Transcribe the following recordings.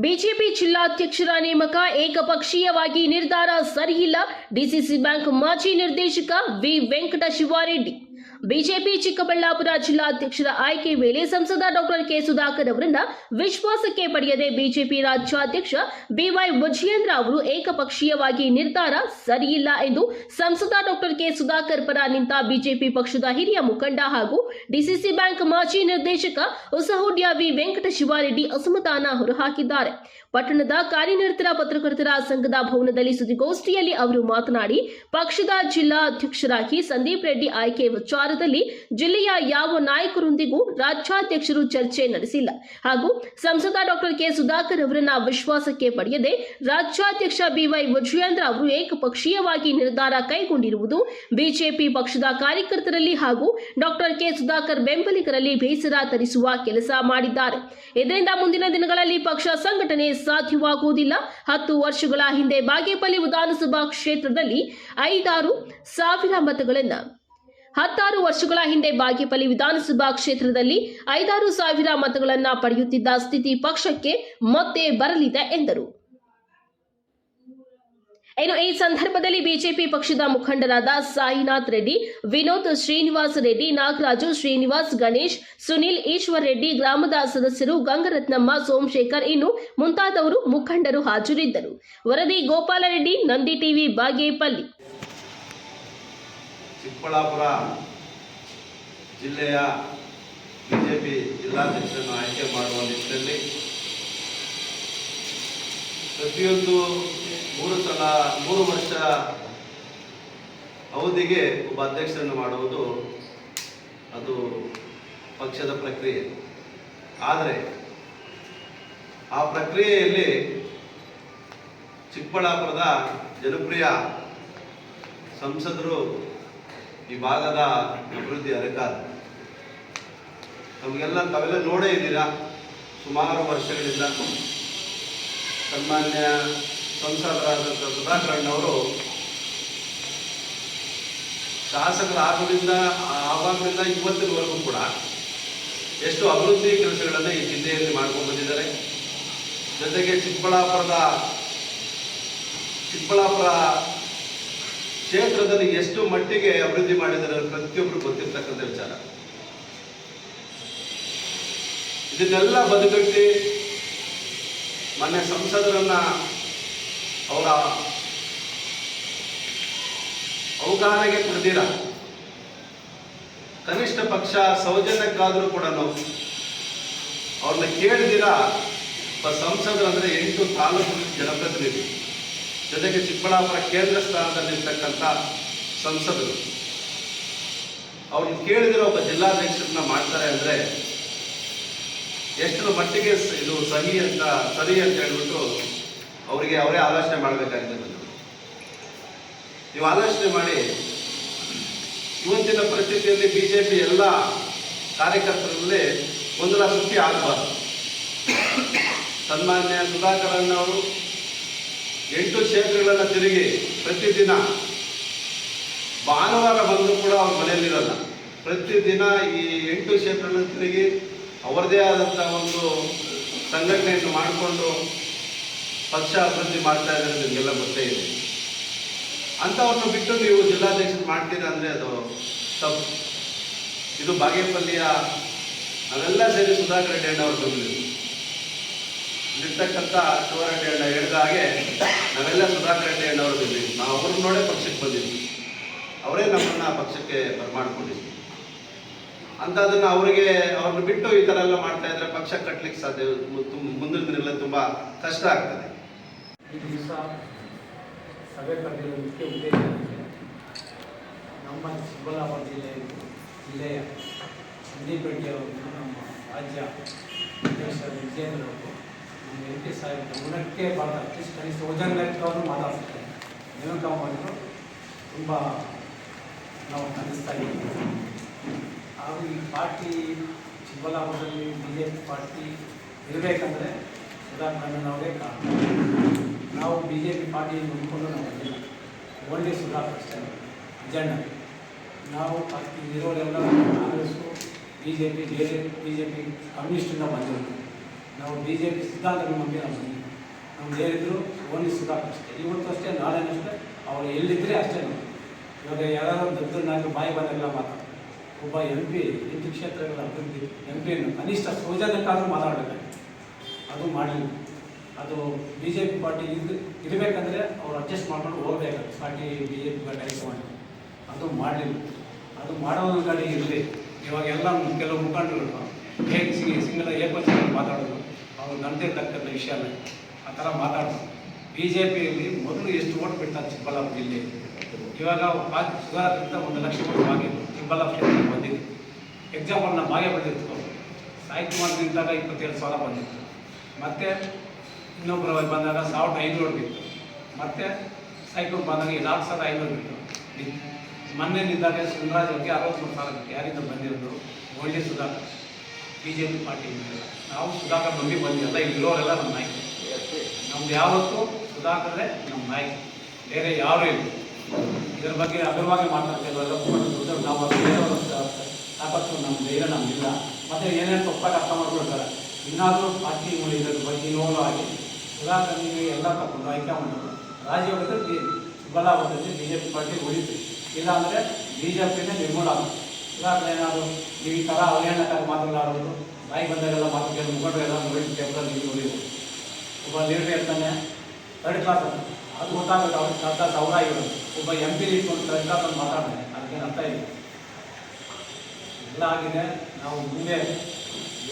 BJP ಜಿಲ್ಲಾಧ್ಯಕ್ಷರ ನೇಮಕ ಏಕಪಕ್ಷೀಯವಾಗಿ ನಿರ್ಧಾರ ಸರಿಯಿಲ್ಲ. ಡಿಸಿಸಿ ಬ್ಯಾಂಕ್ ಮಾಜಿ ನಿರ್ದೇಶಕ ವಿ ವೆಂಕಟ ಶಿವಾರೆಡ್ಡಿ. ಬಿಜೆಪಿ ಚಿಕ್ಕಬಳ್ಳಾಪುರ ಜಿಲ್ಲಾಧ್ಯಕ್ಷರ ಆಯ್ಕೆ ವೇಳೆ ಸಂಸದ ಡಾಕ್ಟರ್ ಕೆ ಸುಧಾಕರ್ ಅವರನ್ನ ವಿಶ್ವಾಸಕ್ಕೆ ಪಡೆಯದೆ ಬಿಜೆಪಿ ರಾಜ್ಯಾಧ್ಯಕ್ಷ ಬಿವೈ ವಿಜಯೇಂದ್ರ ಅವರು ಏಕಪಕ್ಷೀಯವಾಗಿ ನಿರ್ಧಾರ ಸರಿಯಿಲ್ಲ ಎಂದು ಸಂಸದ ಡಾಕ್ಟರ್ ಕೆ ಸುಧಾಕರ್ ಪರ ನಿಂತ ಬಿಜೆಪಿ ಪಕ್ಷದ ಹಿರಿಯ ಮುಖಂಡ ಹಾಗೂ ಡಿಸಿಸಿ ಬ್ಯಾಂಕ್ ಮಾಜಿ ನಿರ್ದೇಶಕ ಹೊಸಹುಡ್ಯ ವಿ ವೆಂಕಟ ಶಿವಾರೆಡ್ಡಿ ಅಸಮಾಧಾನ ಹೊರಹಾಕಿದ್ದಾರೆ. ಪಟ್ಟಣದ ಕಾರ್ಯನಿರತರ ಪತ್ರಕರ್ತರ ಸಂಘದ ಭವನದಲ್ಲಿ ಸುದ್ದಿಗೋಷ್ಠಿಯಲ್ಲಿ ಅವರು ಮಾತನಾಡಿ, ಪಕ್ಷದ ಜಿಲ್ಲಾ ಅಧ್ಯಕ್ಷರಾಗಿ ಸಂದೀಪ್ ರೆಡ್ಡಿ ಆಯ್ಕೆ ವಿಚಾರದಲ್ಲಿ ಜಿಲ್ಲೆಯ ಯಾವ ನಾಯಕರೊಂದಿಗೂ ರಾಜ್ಯಾಧ್ಯಕ್ಷರು ಚರ್ಚೆ ನಡೆಸಿಲ್ಲ ಹಾಗೂ ಸಂಸದ ಡಾಕ್ಟರ್ ಕೆ ಸುಧಾಕರ್ ಅವರನ್ನ ವಿಶ್ವಾಸಕ್ಕೆ ಪಡೆಯದೆ ರಾಜ್ಯಾಧ್ಯಕ್ಷ ಬಿವೈ ವಿಜಯೇಂದ್ರ ಅವರು ಏಕಪಕ್ಷೀಯವಾಗಿ ನಿರ್ಧಾರ ಕೈಗೊಂಡಿರುವುದು ಬಿಜೆಪಿ ಪಕ್ಷದ ಕಾರ್ಯಕರ್ತರಲ್ಲಿ ಹಾಗೂ ಡಾಕ್ಟರ್ ಕೆ ಸುಧಾಕರ್ ಬೆಂಬಲಿಗರಲ್ಲಿ ಬೇಸರ ತರಿಸುವ ಕೆಲಸ ಮಾಡಿದ್ದಾರೆ. ಇದರಿಂದ ಮುಂದಿನ ದಿನಗಳಲ್ಲಿ ಪಕ್ಷ ಸಂಘಟನೆ ಸಾಧ್ಯವಾಗುವುದಿಲ್ಲ. 10 ವರ್ಷಗಳ ಹಿಂದೆ ಬಾಗೇಪಲ್ಲಿ ವಿಧಾನಸಭಾ ಕ್ಷೇತ್ರದಲ್ಲಿ 5,000 ಮತಗಳನ್ನು 16 ವರ್ಷಗಳ ಹಿಂದೆ ಬಾಗೇಪಲ್ಲಿ ವಿಧಾನಸಭಾ ಕ್ಷೇತ್ರದಲ್ಲಿ 5,000 ಮತಗಳನ್ನು ಪಡೆಯುತ್ತಿದ್ದ ಸ್ಥಿತಿ ಪಕ್ಷಕ್ಕೆ ಮತ್ತೆ ಬರಲಿದೆ ಎಂದರು. ಇನ್ನು ಈ ಸಂದರ್ಭದಲ್ಲಿ ಬಿಜೆಪಿ ಪಕ್ಷದ ಮುಖಂಡರಾದ ಸಾಯಿನಾಥ್ ರೆಡ್ಡಿ, ವಿನೋದ್, ಶ್ರೀನಿವಾಸ್ ರೆಡ್ಡಿ, ನಾಗರಾಜು, ಶ್ರೀನಿವಾಸ್, ಗಣೇಶ್, ಸುನಿಲ್, ಈಶ್ವರ್ ರೆಡ್ಡಿ, ಗ್ರಾಮದ ಸದಸ್ಯರು, ಗಂಗರತ್ನಮ್ಮ, ಸೋಮಶೇಖರ್ ಇನ್ನು ಮುಂತಾದವರು ಮುಖಂಡರು ಹಾಜರಿದ್ದರು. ವರದಿ ಗೋಪಾಲ ರೆಡ್ಡಿ, ನಂದಿ ಟಿವಿ, ಬಾಗೇಪಲ್ಲಿ. ಚಿಕ್ಕಬಳ್ಳಾಪುರ ಜಿಲ್ಲೆಯ ಬಿಜೆಪಿ ಜಿಲ್ಲಾಧ್ಯಕ್ಷರನ್ನು ಆಯ್ಕೆ ಮಾಡುವ ನಿಟ್ಟಿನಲ್ಲಿ ಪ್ರತಿಯೊಂದು 3 ವರ್ಷ ಅವಧಿಗೆ ಒಬ್ಬ ಅಧ್ಯಕ್ಷರನ್ನು ಮಾಡುವುದು ಅದು ಪಕ್ಷದ ಪ್ರಕ್ರಿಯೆ. ಆದರೆ ಆ ಪ್ರಕ್ರಿಯೆಯಲ್ಲಿ ಚಿಕ್ಕಬಳ್ಳಾಪುರದ ಜನಪ್ರಿಯ ಸಂಸದರು ಈ ಭಾಗದ ಅಭಿವೃದ್ಧಿ ಅಧಿಕಾರ ತಾವೆಲ್ಲ ನೋಡೇ ಇದ್ದೀರಾ. ಸುಮಾರು ವರ್ಷಗಳಿಂದ ಸನ್ಮಾನ್ಯ ಸಂಸದರಾದಂಥ ಸುಧಾಕರಣ್ಣವರು ಶಾಸಕರಾಗೋದ್ರಿಂದ ಆವಾಗಲಿಂದ ಇವತ್ತಿನವರೆಗೂ ಕೂಡ ಎಷ್ಟು ಅಭಿವೃದ್ಧಿ ಕೆಲಸಗಳನ್ನು ಈ ಜಿಲ್ಲೆಯಲ್ಲಿ ಮಾಡ್ಕೊಂಡು ಬಂದಿದ್ದಾರೆ. ಜೊತೆಗೆ ಚಿಕ್ಕಬಳ್ಳಾಪುರ ಕ್ಷೇತ್ರದಲ್ಲಿ ಎಷ್ಟು ಮಟ್ಟಿಗೆ ಅಭಿವೃದ್ಧಿ ಮಾಡಿದ್ದಾರೆ ಪ್ರತಿಯೊಬ್ಬರು ಗೊತ್ತಿರ್ತಕ್ಕಂಥ ವಿಚಾರ. ಇದನ್ನೆಲ್ಲ ಬದುಕಟ್ಟಿ ಮೊನ್ನೆ ಸಂಸದರನ್ನ ಅವರ ಅವಗಾಹನೆಗೆ ಕೊಡ್ತೀರ, ಕನಿಷ್ಠ ಪಕ್ಷ ಸೌಜನ್ಯಕ್ಕಾದರೂ ಕೂಡ ಅವ್ರನ್ನ ಕೇಳಿದಿರ. ಸಂಸದರು 8 ತಾಲೂಕು ಜನಪ್ರತಿನಿಧಿ, ಜೊತೆಗೆ ಚಿಕ್ಕಬಳ್ಳಾಪುರ ಕೇಂದ್ರ ಸ್ಥಾನದಲ್ಲಿರ್ತಕ್ಕಂಥ ಸಂಸದರು ಅವ್ರನ್ನ ಕೇಳಿದಿರೋ ಒಬ್ಬ ಜಿಲ್ಲಾಧ್ಯಕ್ಷರನ್ನ ಮಾಡ್ತಾರೆ ಅಂದರೆ ಎಷ್ಟರ ಮಟ್ಟಿಗೆ ಇದು ಸರಿ ಅಂತ ಹೇಳ್ಬಿಟ್ಟು ಅವರಿಗೆ ಅವರೇ ಆಲೋಚನೆ ಮಾಡಬೇಕಾಗಿದೆ. ನೀವು ಆಲೋಚನೆ ಮಾಡಿ, ಇವತ್ತಿನ ಪರಿಸ್ಥಿತಿಯಲ್ಲಿ ಬಿಜೆಪಿ ಎಲ್ಲ ಕಾರ್ಯಕರ್ತರಲ್ಲಿ ಗೊಂದಲ ಸೃಷ್ಟಿ ಆಗಬಾರ್ದು. ಸನ್ಮಾನ್ಯ ಸುಧಾಕರಣ್ಣವರು 8 ಕ್ಷೇತ್ರಗಳನ್ನು ತಿರುಗಿ ಪ್ರತಿದಿನ ಭಾನುವಾರ ಬಂದು ಕೂಡ ಅವ್ರ ಮನೆಯಲ್ಲಿರಲ್ಲ. ಪ್ರತಿದಿನ ಈ 8 ಕ್ಷೇತ್ರಗಳನ್ನು ತಿರುಗಿ ಅವರದೇ ಆದಂಥ ಒಂದು ಸಂಘಟನೆಯನ್ನು ಮಾಡಿಕೊಂಡು ಪಕ್ಷ ಅಭಿವೃದ್ಧಿ ಮಾಡ್ತಾ ಇದ್ದಾರೆ. ನಿಮಗೆಲ್ಲ ಗೊತ್ತೇ ಇದೆ. ಅಂಥವ್ರನ್ನ ಬಿಟ್ಟು ನೀವು ಜಿಲ್ಲಾಧ್ಯಕ್ಷರು ಮಾಡ್ತೀರಾ ಅಂದರೆ ಅದು ತಪ್ಪು. ಇದು ಬಾಗೇಪಲ್ಲಿಯ ನಾವೆಲ್ಲ ಸೇರಿ ಸುಧಾಕರ್ ರೆಡ್ಡಿ ಅಣ್ಣವ್ರು ಬಂದಿದ್ದೀವಿ. ಇಲ್ಲಿರ್ತಕ್ಕಂಥ ಶಿವರೆಡ್ಡಿ ಅಣ್ಣ ಹೇಳಿದ ಹಾಗೆ ನಾವೆಲ್ಲ ಸುಧಾಕರ್ ರೆಡ್ಡಿ ಅಣ್ಣವ್ರು ಬಂದಿದ್ದೀವಿ. ನಾವು ಅವ್ರನ್ನ ನೋಡೇ ಪಕ್ಷಕ್ಕೆ ಬಂದಿದ್ವಿ. ಅವರೇ ನಮ್ಮನ್ನು ಪಕ್ಷಕ್ಕೆ ಬರ್ಮಾಡ್ಕೊಂಡಿದ್ವಿ. ಅಂಥದನ್ನು ಅವ್ರನ್ನ ಬಿಟ್ಟು ಈ ಥರ ಎಲ್ಲ ಮಾಡ್ತಾ ಇದ್ರೆ ಪಕ್ಷ ಕಟ್ಟಲಿಕ್ಕೆ ಸಾಧ್ಯ, ಮುಂದಿನ ದಿನಗಳಲ್ಲಿ ತುಂಬ ಕಷ್ಟ ಆಗ್ತದೆ. ಈ ದಿವಸ ಸಭೆ ಕರೆದಿರುವ ಮುಖ್ಯ ಉದ್ದೇಶ ನಮ್ಮ ಚಿಕ್ಕಬಳ್ಳಾಪುರ ಜಿಲ್ಲೆಯ ಸಂದೀಪ್ ರೆಡ್ಡಿ ಅವರು, ನಮ್ಮ ರಾಜ್ಯ ಅಧ್ಯಕ್ಷ ವಿಜಯೇಂದ್ರ ಅವರು, ನಮ್ಮ MP ಸಾಹೇಬ್ ಗಮನಕ್ಕೆ ಬಹಳ ಕನಿಷ್ಠ ಸೌಜನ್ಯಕ್ಕಾದರೂ ಮಾತಾಡ್ತಾರೆ. ನೇಮಕ ಮಾಡಿದ್ರು ತುಂಬ ನಾವು ಖಂಡಿಸ್ತಾ ಇದ್ದೀವಿ. ಹಾಗೂ ಈ ಪಾರ್ಟಿ ಚಿಕ್ಕಬಳ್ಳಾಪುರದಲ್ಲಿ BJP ಪಾರ್ಟಿ ಇರಬೇಕಂದ್ರೆ ಸುಧಾಕರಣ್ಣನವರೇ ಕಾರಣ. ನಾವು BJP ಪಾರ್ಟಿ ನೋಡಿಕೊಂಡು ನಾವು ಬಂದಿಲ್ಲ. ಓನ್ಲಿ ಸುಧಾಕರ್ ಅಷ್ಟೇ ಅಜೆಂಡ. ನಾವು ಪಾರ್ಟಿ ಇರೋರೆಲ್ಲ ಕಾಂಗ್ರೆಸ್ಸು BJP ಬೇರೆ BJP ಕಮ್ಯುನಿಸ್ಟಿಂದ ಬಂದಿರೋದು. ನಾವು BJP ಸಿದ್ಧಾಂತಗಳ ಬಗ್ಗೆ ನಾವು ನಮ್ದು ಏನಿದ್ರು ಓನ್ಲಿ ಸುಧಾಕರ್ ಅಷ್ಟೇ, ಇವತ್ತು ಅಷ್ಟೇ, ನಾಳೆನಷ್ಟೇ, ಅವ್ರು ಎಲ್ಲಿದ್ದರೆ ಅಷ್ಟೇ. ನಾವು ಇವಾಗ ಯಾರಾದ್ರೂ ದೊಡ್ಡ ನಾಯಕರು ಬಾಯಿ ಬಂದಾಗೆಲ್ಲ ಮಾತಾಡ್ತಾರೆ. ಒಬ್ಬ MP 8 ಕ್ಷೇತ್ರಗಳ ಅಭಿವೃದ್ಧಿ MPಯನ್ನು ಕನಿಷ್ಠ ಸೌಜನ್ಯಕ್ಕಾದರೂ ಮಾತಾಡಬೇಕು, ಅದು ಮಾಡಲಿಲ್ಲ. ಅದು BJP ಪಾರ್ಟಿ ಇರಬೇಕಂದ್ರೆ ಅವ್ರು ಅಡ್ಜಸ್ಟ್ ಮಾಡ್ಕೊಂಡು ಹೋಗ್ಬೇಕಾಗ್ತದೆ, ಪಾರ್ಟಿ BJP ಟೈಪ್ ಮಾಡಿ. ಅದು ಮಾಡಲಿಲ್ಲ. ಅದು ಮಾಡೋದ್ರ ಗಾಡಿ ಇರಲಿ. ಇವಾಗೆಲ್ಲ ಕೆಲವು ಮುಖಂಡರು ಹೇಗೆ ಸಿಂಗಲ್ ಏಕವಚನ ಮಾತಾಡೋದು, ಅವ್ರು ಗಂಟೆ ತಕ್ಕಂಥ ವಿಷಯನೇ ಆ ಥರ ಮಾತಾಡೋದು. BJPಯಲ್ಲಿ ಮೊದಲು ಎಷ್ಟು ಓಟ್ ಬಿಡ್ತಾರೆ ಚಿಕ್ಕಬಳ್ಳಾಪುರ ಜಿಲ್ಲೆ, ಇವಾಗ ಸುಧಾರಕ್ಕಿಂತ 1 ಲಕ್ಷ ಓಟ್ ಭಾಗ್ಯ ಚಿಕ್ಕಬಳ್ಳಾಪುರ ಜಿಲ್ಲೆಗೆ ಬಂದಿದೆ. ಎಕ್ಸಾಂಪಲ್ ನಾವು ಭಾಗ್ಯ ಬಂದಿತ್ತು, ಸಾಹಿತ್ಯಮಾನ ನಿಂತಾಗ 27,000 ಬಂದಿತ್ತು. ಮತ್ತು ಇನ್ನೊಬ್ಬರು ಬಂದಾಗ 1,500 ಬಿತ್ತು. ಮತ್ತು ಸೈಕಲ್ ಬಂದಾಗ 4,500 ಬಿತ್ತು. ಮೊನ್ನೆ ನಿಂತಾಗ ಸುಂದರಾಜ್ ಅವ್ರಿಗೆ 63,000 ಬಿತ್ತು. ಯಾರಿಂದ ಬಂದಿರೋದು? ಒಳ್ಳೆ ಸುಧಾಕರ್, BJP ಪಾರ್ಟಿ. ನಾವು ಸುಧಾಕರ್ ಬಂದಿಲ್ಲ, ಇಲ್ಲಿರೋರೆಲ್ಲ ನಮ್ಮ ನಾಯಕರು. ನಮ್ದು ಯಾವತ್ತೂ ಸುಧಾಕರೇ ನಮ್ಮ ನಾಯಕ, ಬೇರೆ ಯಾರೂ ಇಲ್ಲ. ಇದರ ಬಗ್ಗೆ ಅಗರವಾಗಿ ಮಾತಾಡ್ತೇವೆ ಎಲ್ಲ. ನಾವು ಬೇರೆಯವರು ತಾಕತ್ತು ನಮ್ಮ ಧೈರ್ಯ ನಮಗಿಲ್ಲ. ಮತ್ತು ಏನೇನು ತಪ್ಪಾಗಿ ಅರ್ಥ ಮಾಡ್ಕೊಳ್ತಾರೆ. ಇನ್ನಾದರೂ ಪಾರ್ಟಿ ಇದ್ರ ಬಗ್ಗೆ ನೋಡೋ ಹಾಗೆ ಸುಧಾಕರ್ನಿಗೆ ಎಲ್ಲ ತಗೊಂಡು ಹೈಕಮಾಂಡ್ ರಾಜ್ಯದಲ್ಲಿ ಚಿಕ್ಕಬಳ್ಳಾಪುರದಲ್ಲಿ BJP ಪಾರ್ಟಿ ಉಳಿತು. ಇಲ್ಲಾಂದರೆ BJPನೇ ನಿರ್ಮೂಲ ಆಗುತ್ತೆ. ಸುಧಾಕರ್ ಏನಾದರೂ ನೀವು ಈ ಥರ ಅವಹೇಳನಕಾರಿ ಮಾತುಗಳಾಡೋದು, ಬಾಯಿ ಬಂದಾಗೆಲ್ಲ ಮಾತು ಕೇಳಿ ಮುಖಂಡರೆಲ್ಲ ನೋಡಿ ಪೇಪರಲ್ಲಿ ನೀವು ಉಳಿಯೋದು. ಒಬ್ಬ ಲೀಡರ್ ಇರ್ತಾನೆ 3rd ಕ್ಲಾಸ್ ಅಂತ, ಅದು ಗೊತ್ತಾಗುತ್ತೆ. ಅವ್ರಿಗೆ 10,000 ಆಗಿರೋದು. ಒಬ್ಬ MP ಇಟ್ಕೊಂಡು 3rd ಕ್ಲಾಸ್ ಅಂತ ಮಾತಾಡ್ತಾರೆ, ಅದಕ್ಕೇನು ಅರ್ಥ ಇಲ್ಲ. ಎಲ್ಲ ಆಗಿದೆ. ನಾವು ಮುಂದೆ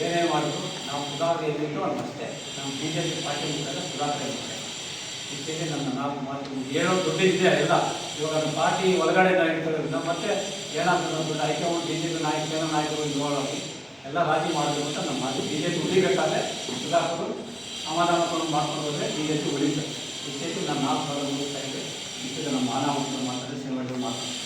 ಏನೇ ಮಾಡಿದ್ರು ನಾವು ಸುಧಾಕರ್ ಎಲ್ಲಿಟ್ಟು ಅಷ್ಟೇ. ನಮ್ಮ BJP ಪಾರ್ಟಿ ಮುಖಾಂತರ ಸುಧಾಕರ್ ಇರುತ್ತೆ. ಇಷ್ಟೇ ನನ್ನ 4 ಮಾತು ಹೇಳೋದು ದೊಡ್ಡ ಇದೆ ಎಲ್ಲ. ಇವಾಗ ನಮ್ಮ ಪಾರ್ಟಿ ಒಳಗಡೆ ನಾಯಕರಿಂದ ಮತ್ತೆ ಏನಾಗ್ತದೆ ದೊಡ್ಡ ಹೈಕಮಾಂಡ್ BJP ನಾಯಕರು ಇನ್ವಾಲ್ವ್ ಎಲ್ಲ ರಾಜಿ ಮಾಡಬೇಕು ಅಂತ ನಮ್ಮ ಮಾತು. BJP ಉಳಿಬೇಕಾದ್ರೆ ಸುಧಾಕರು ಸಮಾಧಾನವನ್ನು ಮಾಡ್ಕೊಂಡು ಹೋದರೆ BJP ಉಳಿತಾರೆ. ಇಷ್ಟೇ ನಾನು 4 ಮುಗಿಸ್ತಾ ಇದ್ದೆ. ಇಷ್ಟು ನಮ್ಮ ಮಾನವ ಮಾತಾಡಿ ಸೇವೆ ಮಾತಾಡ್ತಾರೆ.